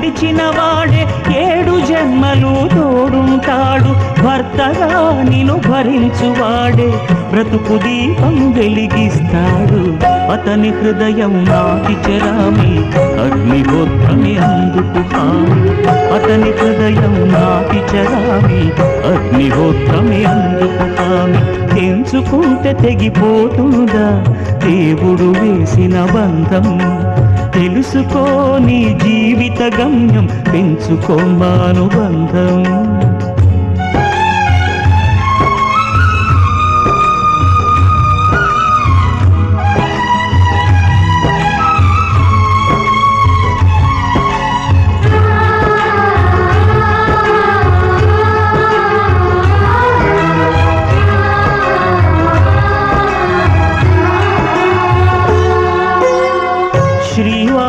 నడిచిన వాడే 7 జన్మలు తోడుంటాడు. భర్తగా నిన్ను భరించువాడే బ్రతుకు దీపం వెలిగిస్తాడు. అతని హృదయం నాటి చెరామి అగ్నిహోత్రమే అందుకు హామీ. అతని హృదయం నాటి చెరామి అగ్నిహోత్రమే అందుకు హామీ. తెంచుకుంటే తెగిపోతుందా దేవుడు వేసిన బంధం? తెలుసుకో నీ జీవిత గమ్యం, పెంచుకోమానుబంధం.